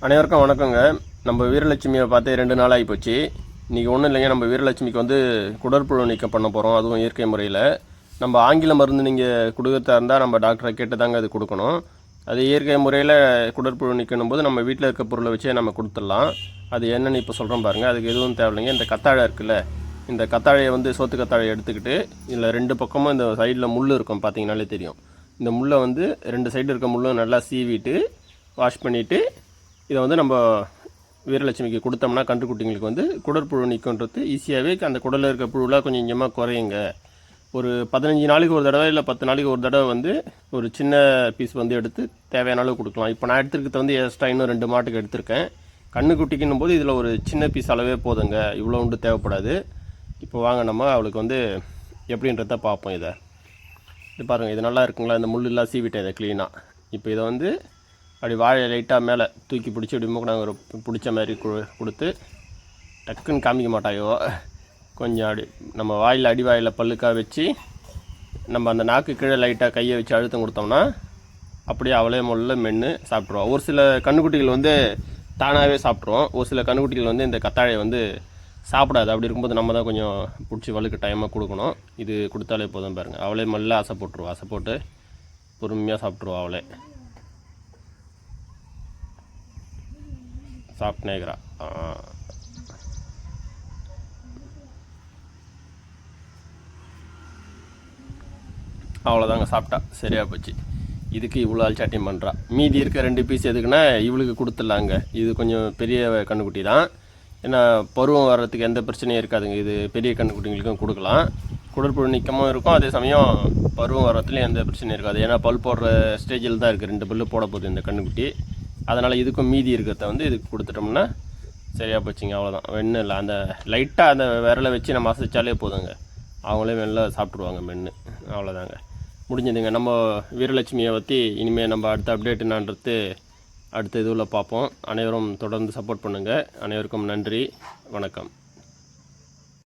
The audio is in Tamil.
அனைவருக்கும் வணக்கங்க. நம்ம வீரலட்சுமியை பார்த்து 2 நாள் ஆகி போச்சு. இன்றைக்கி ஒன்றும் இல்லைங்க, நம்ம வீரலட்சுமிக்கு வந்து குடற்புழு நீக்கம் பண்ண போகிறோம். அதுவும் இயற்கை முறையில். நம்ம ஆங்கில மருந்து நீங்கள் கொடுக்கறதா இருந்தால் நம்ம டாக்டரை கேட்டு தாங்க அது கொடுக்கணும். அது இயற்கை முறையில் குடற்புழு நீக்கணும் போது நம்ம வீட்டில் இருக்க பொருளை வச்சே நம்ம கொடுத்துடலாம். அது என்னென்னு இப்போ சொல்கிறோம் பாருங்கள். அதுக்கு எதுவும் தேவையில்லைங்க. இந்த கத்தாழை இருக்குல்ல, இந்த கத்தாழையை வந்து சோத்து கத்தாழையை எடுத்துக்கிட்டு இதில் 2 பக்கமும் இந்த சைடில் முள் இருக்கும், பார்த்தீங்கனாலே தெரியும். இந்த முள்ளை வந்து 2 சைடு இருக்க முள்ளும் நல்லா சீவிட்டு வாஷ் பண்ணிவிட்டு இதை வந்து நம்ம வீரலட்சுமிக்கு கொடுத்தோம்னா கன்றுக்குட்டிங்களுக்கு வந்து குடற்புழு நீக்கன்றது ஈஸியாகவே அந்த குடலில் இருக்க புழுலாம் கொஞ்சம் கொஞ்சமாக குறையுங்க. ஒரு 15 நாளைக்கு ஒரு தடவை இல்லை 10 நாளைக்கு ஒரு தடவை வந்து ஒரு சின்ன பீஸ் வந்து எடுத்து தேவையான அளவு கொடுக்கலாம். இப்போ நான் எடுத்துருக்கிறது வந்து எக்ஸ்ட்ரா இன்னும் 2 மாட்டுக்கு எடுத்திருக்கேன். கன்றுக்குட்டிக்குன்னும் போது இதில் ஒரு சின்ன பீஸ் அளவே போதுங்க, இவ்வளோ உண்டு தேவைப்படாது. இப்போ வாங்க நம்ம அவளுக்கு வந்து எப்படின்றத பார்ப்போம். இது பாருங்கள், இது நல்லா இருக்குங்களா? இந்த முள்ளெல்லாம் சீவிட்டேன் இதை க்ளீனாக. இப்போ இதை வந்து அப்படி வாழை லைட்டாக மேலே தூக்கி பிடிச்சி அப்படி நாங்கள் ஒரு பிடிச்ச மாதிரி கொடுத்து டக்குன்னு காமிக்க மாட்டாயோ, கொஞ்சம் அப்படி நம்ம வாயில் அடி வாயில் பல்லுக்காக வச்சு நம்ம அந்த நாக்கு கீழே லைட்டாக கையை வச்சு அழுத்தம் கொடுத்தோம்னா அப்படியே அவளே முள்ள மென்று சாப்பிட்ருவோம். ஒரு சில கன்றுக்குட்டிகள் வந்து தானாகவே சாப்பிட்ருவோம். ஒரு சில கன்றுக்குட்டிகள் வந்து இந்த கத்தாழையை வந்து சாப்பிடாது. அப்படி இருக்கும்போது நம்ம தான் கொஞ்சம் பிடிச்சி வலுக்கு டைமாக கொடுக்கணும். இது கொடுத்தாலே போதும் பாருங்கள், அவளே மெல்ல ஆசை போட்டுருவோம். ஆசை போட்டு பொறுமையாக சாப்பிட்ருவோம். அவளே சாப்பிட்னேக்கிறா. அவ்வளோதாங்க, சாப்பிட்டா சரியாக போச்சு. இதுக்கு இவ்வளோ அல்சாட்டியம் பண்ணுறா. மீதி இருக்க 2 பீஸ் எதுக்குன்னா இவளுக்கு கொடுத்துடலாங்க. இது கொஞ்சம் பெரிய கன்றுக்குட்டி தான். ஏன்னா பருவம் வர்றதுக்கு எந்த பிரச்சனையும் இருக்காதுங்க. இது பெரிய கன்றுக்குட்டிங்களுக்கும் கொடுக்கலாம். குடற்புழு நீக்கமும் இருக்கும், அதே சமயம் பருவம் வர்றதுலையும் எந்த பிரச்சனையும் இருக்காது. ஏன்னா பல் போடுற ஸ்டேஜில் தான் இருக்குது. 2 பல்லு போட போகுது இந்த கன்றுக்குட்டி. அதனால் இதுக்கும் மீதி இருக்கிறத வந்து இதுக்கு கொடுத்துட்டோம்னா சரியாக போச்சுங்க. அவ்வளோதான், ஒன்றும் இல்லை. அந்த லைட்டாக அந்த விரலை வச்சு நம்ம அசைச்சாலே போதுங்க, அவங்களே வெளில சாப்பிட்ருவாங்க மென்று. அவ்வளோதாங்க, முடிஞ்சதுங்க. நம்ம வீரலட்சுமியை பற்றி இனிமேல் நம்ம அடுத்த அப்டேட் என்னான்றது அடுத்த இதுவில் பார்ப்போம். அனைவரும் தொடர்ந்து சப்போர்ட் பண்ணுங்கள். அனைவருக்கும் நன்றி, வணக்கம்.